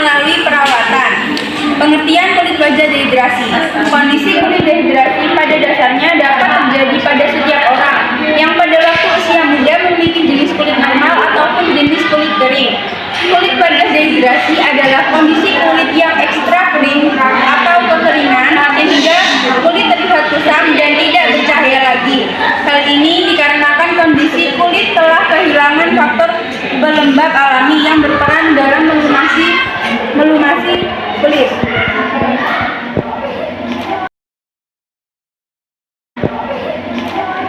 melalui perawatan. Pengertian kulit wajah dehidrasi. Kondisi kulit dehidrasi pada dasarnya dapat terjadi pada setiap orang yang pada waktu usia muda memiliki jenis kulit normal ataupun jenis kulit kering. Kulit wajah dehidrasi adalah kondisi kulit yang ekstra kering atau kekeringan sehingga kulit terlihat kusam dan tidak bercahaya lagi. Hal ini dikarenakan kondisi kulit telah kehilangan faktor pelembab alami yang berperan dalam melumasi kulit.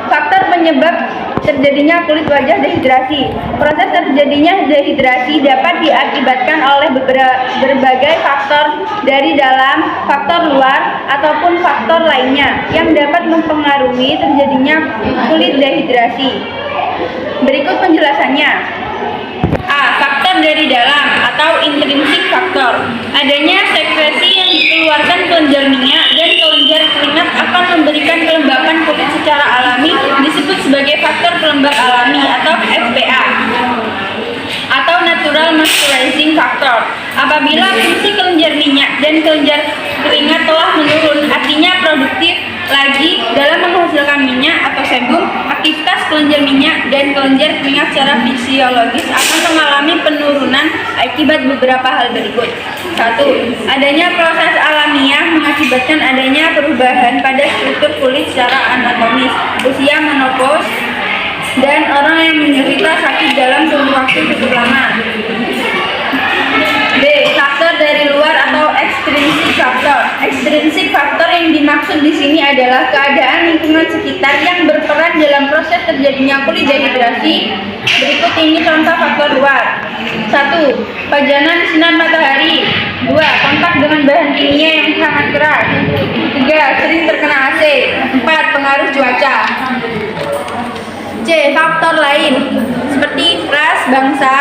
Faktor penyebab terjadinya kulit wajah dehidrasi. Proses terjadinya dehidrasi dapat diakibatkan oleh berbagai faktor dari dalam, faktor luar, ataupun faktor lainnya yang dapat mempengaruhi terjadinya kulit dehidrasi. Berikut penjelasannya. A. Faktor dari dalam atau intrinsik faktor. Adanya sekresi yang dikeluarkan kelenjar minyak dan kelenjar keringat akan memberikan kelembapan kulit secara alami disebut sebagai faktor pelembab alami atau FPA atau natural moisturizing factor. Apabila fungsi kelenjar minyak dan kelenjar keringat telah menurun, artinya produktif lagi dalam menghasilkan minyak atau sebum, aktivitas kelenjar minyak dan kelenjar keringat secara fisiologis akan mengalami penurunan akibat beberapa hal berikut. 1. Adanya proses alamiah mengakibatkan adanya perubahan pada struktur kulit secara anatomis, usia menopause, dan orang yang menderita sakit dalam kurun waktu cukup lama. B. Faktor dari luar atau extrinsic factor. Extrinsic factor yang dimaksud di sini adalah keadaan lingkungan sekitar yang berperan dalam proses terjadinya kulit dehidrasi. Berikut ini contoh faktor luar. 1. Pajanan sinar matahari. 2. Kontak dengan bahan kimia yang sangat keras. 3. Sering terkena AC. 4. Pengaruh cuaca. C. Faktor lain seperti ras, bangsa,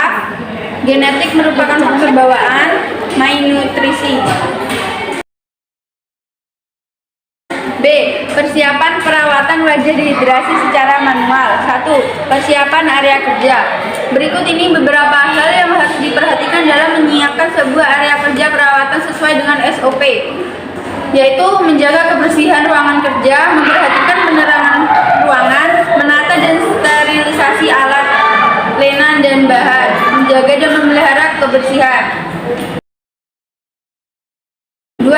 genetik merupakan faktor bawaan, malnutrisi. B. Persiapan perawatan wajah dehidrasi secara manual. 1. Persiapan area kerja. Berikut ini beberapa hal yang harus diperhatikan dalam menyiapkan sebuah area kerja perawatan sesuai dengan SOP, yaitu menjaga kebersihan ruangan kerja, memperhatikan penerangan ruangan, menata dan sterilisasi alat, lena dan bahan, menjaga dan memelihara kebersihan. 2.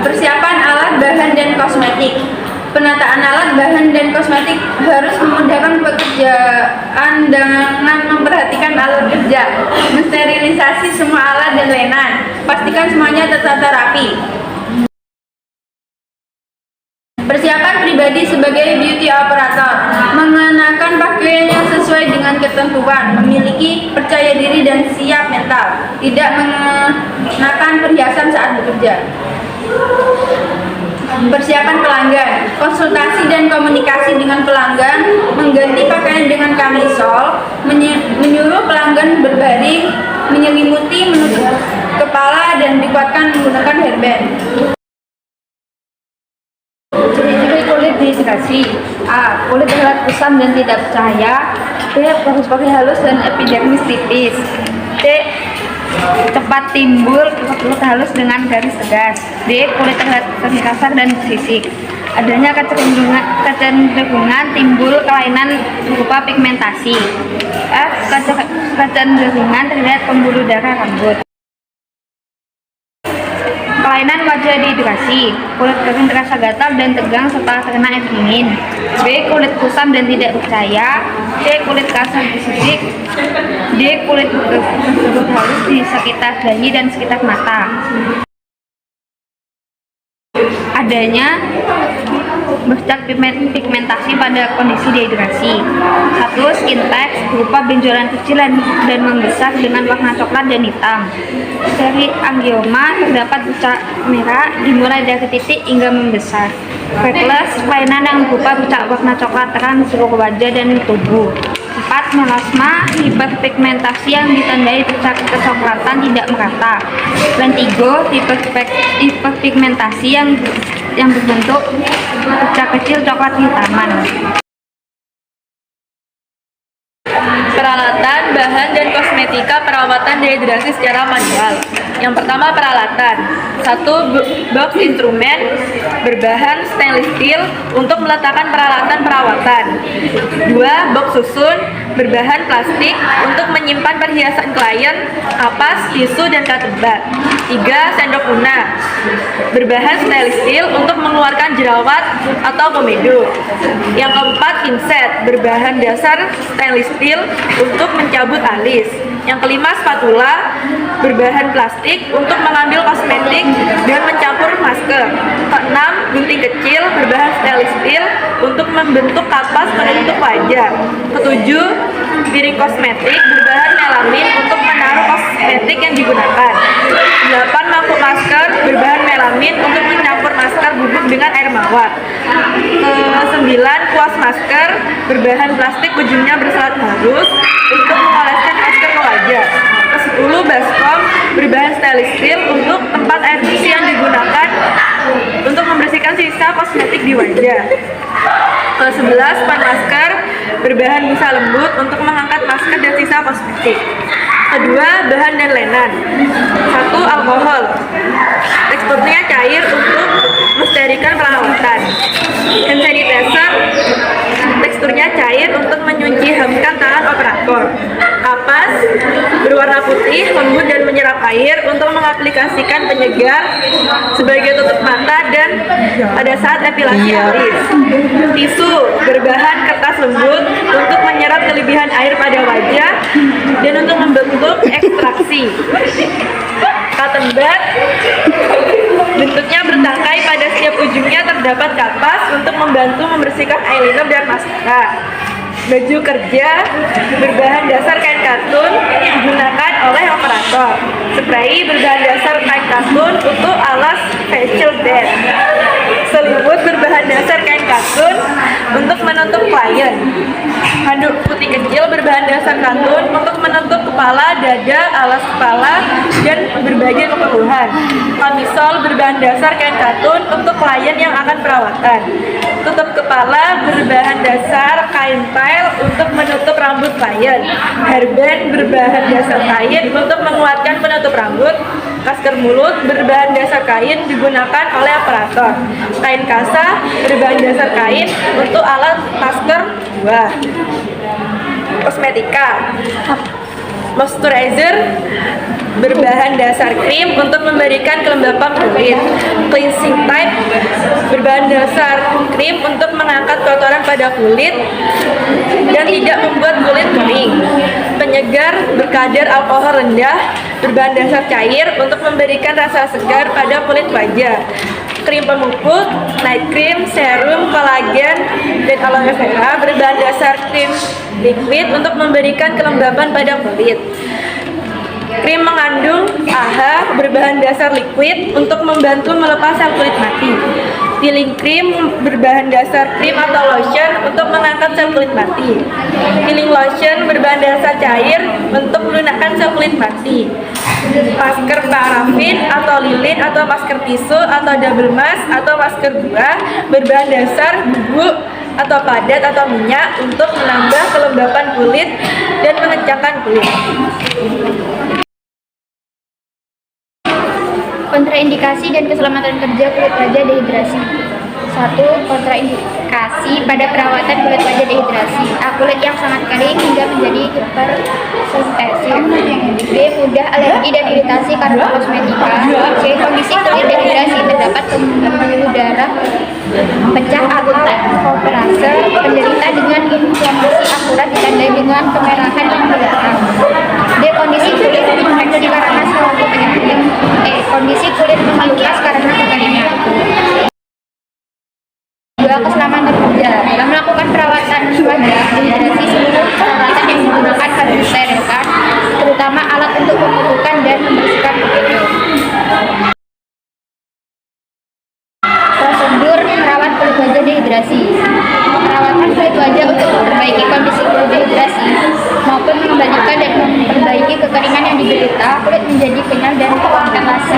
Persiapan alat, bahan, dan kosmetik. Penataan alat, bahan, dan kosmetik harus memudahkan pekerjaan dengan memperhatikan alat kerja, mensterilisasi semua alat dan lena, pastikan semuanya tertata rapi. Persiapan pribadi sebagai beauty operator, mengenakan pakaian yang sesuai dengan ketentuan, memiliki percaya diri dan siap mental, tidak mengenakan perhiasan saat bekerja. Persiapan pelanggan, konsultasi dan komunikasi dengan pelanggan, mengganti pakaian dengan kamisol, menyuruh pelanggan berbaring, menyelimuti, menutup kepala, dan dikuatkan menggunakan hairband. Ciri-ciri kulit dehidrasi. A. Kulit terlihat kusam dan tidak bercahaya. B. Pori-pori halus dan epidermis tipis. C. Cepat timbul kulit halus dengan garis tegas. D. Kulit terlihat kasar dan sisik. Adanya kecenderungan timbul kelainan berupa pigmentasi. F. Kecenderungan terlihat pembuluh darah rambut. Kelainan wajah dehidrasi. Kulit kering terasa gatal dan tegang setelah terkena air dingin. B. Kulit kusam dan tidak bercahaya. C. Kulit kasar sisik. D. Kulit tersebut halus di sekitar dahi dan sekitar mata. Adanya bercak pigmentasi pada kondisi dehidrasi. 1. Skin text berupa benjolan kecil dan membesar dengan warna coklat dan hitam. Seri angioma terdapat bercak merah dimulai dari titik hingga membesar. Freckles, kelainan yang berupa bercak warna coklat terang di seluruh wajah dan tubuh. 4. Melasma, hiperpigmentasi yang ditandai bercak kecoklatan tidak merata. Dan 3. Hiperpigmentasi yang berbentuk bercak kecil coklat kehitaman. Peralatan, bahan, dan kosmetika perawatan dehidrasi secara manual. Yang pertama peralatan. 1. Box instrumen berbahan stainless steel untuk meletakkan peralatan perawatan. 2. Box susun berbahan plastik untuk menyimpan perhiasan klien, kapas, tisu, dan cotton bud. 3. Sendok tuna berbahan stainless steel untuk mengeluarkan jerawat atau komedo. Yang keempat pinset berbahan dasar stainless steel untuk mencabut alis. Yang kelima spatula berbahan plastik untuk mengambil kosmetik dan mencampur masker. Keenam gunting kecil berbahan stainless steel untuk membentuk kapas penutup wajah. Ketujuh piring kosmetik berbahan melamin untuk menaruh kosmetik yang digunakan. 8 mangkuk masker berbahan melamin untuk mencampur masker bubuk dengan air mawar. 9 kuas masker berbahan plastik ujungnya berselat halus untuk mengoleskan masker ke wajah. 10 baskom berbahan stainless steel untuk tempat air bersih yang digunakan untuk membersihkan sisa kosmetik di wajah. 11 span masker berbahan busa lembut untuk mengangkat masker dan sisa kosmetik. Kedua, bahan dan lenan. 1. Alkohol teksturnya cair untuk mensterilkan perawatan. Hand sanitizer teksturnya cair untuk menyucikan tangan operator. Kapas berwarna putih, lembut dan menyerap air untuk mengaplikasikan penyegar sebagai tutup mata dan pada saat epilasi alis. Tisu berbahan kertas lembut untuk menyerap kelebihan air pada wajah dan untuk membentuk ekstraksi. Cotton bud bentuknya bertangkai, pada setiap ujungnya terdapat kapas untuk membantu membersihkan eyeliner dan maskara. Baju kerja berbahan dasar kain katun digunakan oleh operator. Spray berbahan dasar kain katun untuk alas facial bed. Selimut berbahan dasar kain katun untuk menutup klien. Handuk putih kecil berbahan dasar katun untuk menutup kepala, dada, alas kepala, dan berbagai keperluan. Kamisol berbahan dasar kain katun untuk klien yang akan perawatan. Tutup kepala berbahan dasar kain tile untuk menutup rambut klien. Hairband berbahan dasar kain untuk menguatkan penutup rambut. Masker mulut berbahan dasar kain digunakan oleh operator. Kain kasa berbahan dasar kain untuk alat masker buah. Kosmetika. Moisturizer berbahan dasar krim untuk memberikan kelembapan kulit. Cleansing type berbahan dasar krim untuk mengangkat kotoran pada kulit dan tidak membuat kulit kering. Penyegar berkadar alkohol rendah berbahan dasar cair untuk memberikan rasa segar pada kulit wajah. Krim pemupus, night cream, serum, kolagen, dan aloe vera berbahan dasar krim liquid untuk memberikan kelembaban pada kulit. Krim mengandung AHA berbahan dasar liquid untuk membantu melepas sel kulit mati. Peeling krim berbahan dasar krim atau lotion untuk mengangkat sel kulit mati. Peeling lotion berbahan dasar cair untuk melunakkan sel kulit mati. Masker parafin atau lilin atau masker tisu atau double mask atau masker buah berbahan dasar bubuk atau padat atau minyak untuk menambah kelembapan kulit dan mengencangkan kulit. Kontraindikasi dan keselamatan kerja kulit wajah dehidrasi. 1. Kontraindikasi pada perawatan kulit wajah dehidrasi. A. Kulit yang sangat kering hingga menjadi hipersensitif. B. Mudah alergi dan iritasi karena kosmetika. C. Kondisi kulit dehidrasi terdapat pembuluh darah pecah atau koperase. Penderita dengan inflamasi akurat ditandai dengan kemerahan yang berdarah. D. Kondisi kulit infeksi karena suatu penyakit. E. Kondisi kulit melukas karena kekeringan. 2. Keselamatan kerja. Dalam melakukan perawatan wajah dehidrasi, seluruh peralatan yang digunakan harus disterilkan, terutama alat untuk membutuhkan dan membersihkan komedo. Prosedur merawat kulit wajah dehidrasi. Perawatan kulit wajah untuk memperbaiki kondisi kulit dehidrasi maupun mengembalikan dan memperbaiki kekeringan yang diderita, kulit menjadi kenyal dan terkonsentrasi.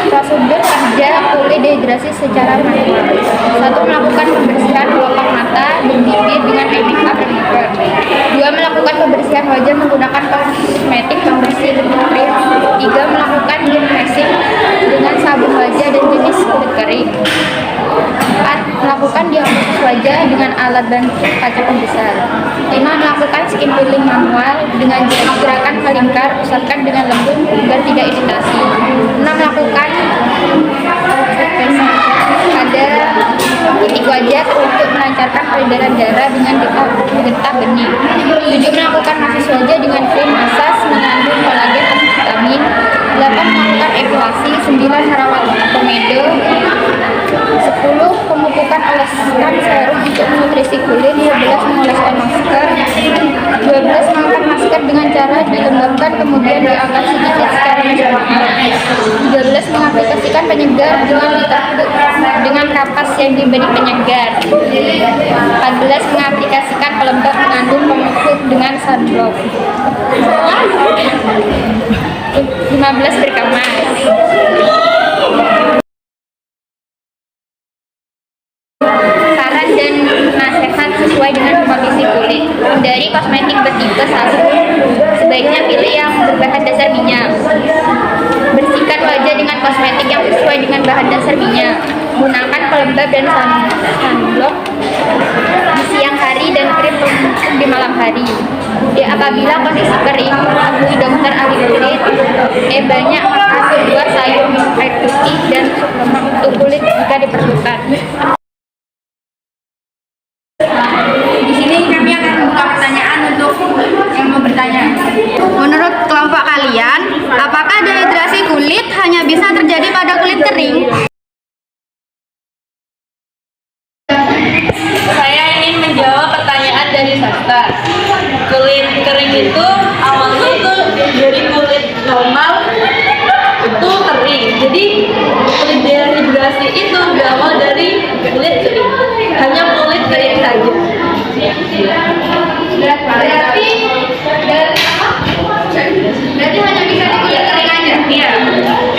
Prosedur kerja kulit dehidrasi secara manual. 1. Melakukan pembersihan kelopak mata dan bibir dengan makeup remover. 2. Melakukan pembersihan wajah menggunakan kosmetik pembersih krim. 3. Melakukan depressing dengan sabun wajah dan jenis kulit kering. 4. Melakukan diagnosis wajah dengan alat bantu kaca pembesar. 5. Melakukan skin peeling manual dengan gerakan melingkar, usapkan dengan lembut agar tidak iritasi. 6. Melakukan pada titik wajah untuk melancarkan peredaran darah dengan getah bening. 7. Melakukan massage wajah dengan krim massage mengandung kolagen dan vitamin. 8. Melakukan evaluasi. 9. Merawat komedo. 10. Pemupukan oleskan serum untuk nutrisi kulit. 11. Mengoleskan masker. 12. Mengangkat masker dengan cara dilembabkan kemudian diangkat sedikit secara bersamaan. 13. Mengaplikasikan penyegar dengan ditekuk dengan kapas yang diberi penyegar. 14. Mengaplikasikan pelembab mengandung pemukul dengan sunblock. 15. Berkemas. Saran dan nasihat sesuai dengan kondisi kulit. Dari kosmetik bertipe 1, sebaiknya pilih yang berbahan dasar minyak. Bersihkan wajah dengan kosmetik yang sesuai dengan bahan dasar minyak. Gunakan pelembab dan sunblock di siang hari dan krim pemukul di malam hari. Apabila kondisi kering, hubungi dokter ahli kulit. Banyak makan buah, sayur, minum air putih dan suplemen untuk kulit jika diperlukan. Di sini kami akan membuka pertanyaan untuk yang mau bertanya. Menurut kelompok kalian, apakah dehidrasi kulit hanya bisa terjadi pada kulit kering? Saya ingin menjawab pertanyaan dari Sasta. Kulit kering itu awalnya itu dari kulit normal itu kering. Jadi kulit dehidrasi itu berawal dari kulit kering. Hanya kulit kering saja. Berarti hanya bisa di kulit kering aja? Iya,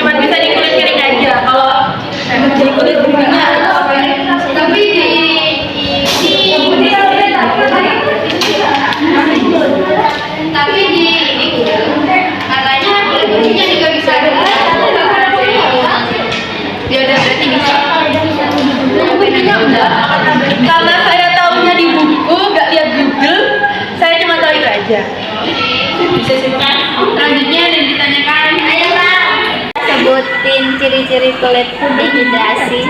cuma bisa di kulit kering aja. Kalau di kulit keringnya Tapi katanya kulit kuningnya juga bisa. Ya udah berarti bisa. karena saya tahunya di buku, nggak lihat Google, saya cuma tahu itu aja. Selanjutnya ada yang ditanyakan. Sebutin ciri-ciri kulit dehidrasi.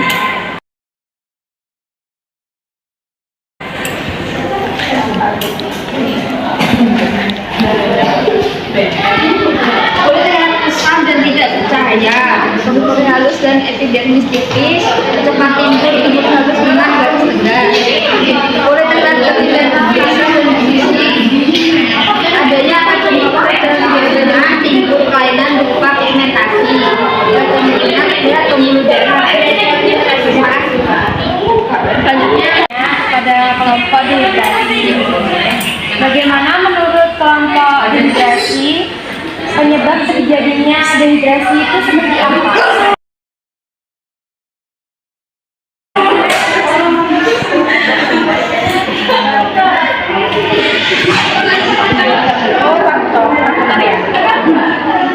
Kulit yang kusam dan tidak bercahaya, pori halus dan epidermis tipis, cepat timbul rambut halus dengan garis tegak, kulit terlihat kering dan sisi, adanya kecemasan dan biasanya timbul kelainan berupa pigmentasi, dan kemungkinan dia pembuluh darah. Selanjutnya pada kelompok dehidrasi. Bagaimana menurut kelompok dehidrasi? Penyebab terjadinya dehidrasi itu seperti apa?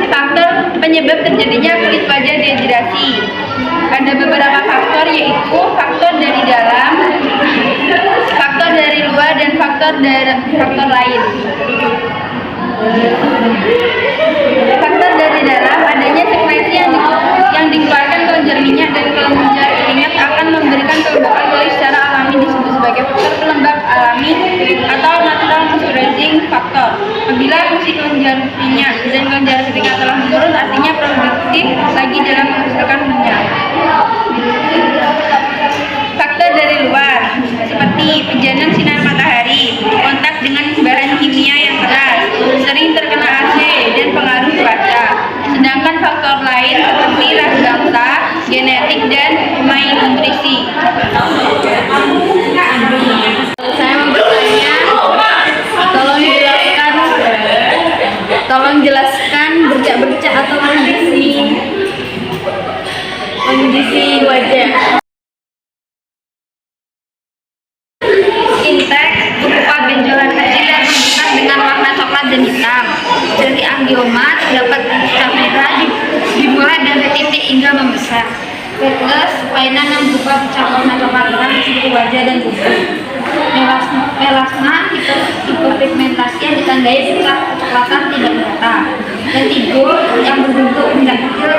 Faktor penyebab terjadinya kulit wajah dehidrasi. Ada beberapa faktor, yaitu faktor dari dalam, faktor dari luar, dan faktor lain. Faktor dari dalam, adanya sekresi yang dikeluarkan kelenjar minyak dan kelenjar keringat akan memberikan kelembapan kulit secara alami, disebut sebagai faktor pelembab alami atau natural moisturizing factor. Apabila fungsi kelenjar minyak dan kelenjar keringat telah menurun, artinya produktif lagi dalam menghasilkan minyak. Faktor dari luar, seperti pijanan sinar matahari, kontak dengan bahan kimia yang keras, sering terkena AC, dan pengaruh cuaca. Sedangkan faktor lain seperti ras bangsa, genetik, dan malnutrisi. Saya mau bertanya, tolong jelaskan bercak-bercak atau kondisi wajah. Inteks berupa benjolan kecil yang membesar dengan warna coklat dan hitam. Dari angioma terdapat pita merah Redness, kelainan yang berupa bercak coklat terang di seluruh wajah dan kuku. Melasma, hiperpigmentasi yang ditandai pucat kecoklatan tidak merata. Dan tidur yang berbentuk bulat kecil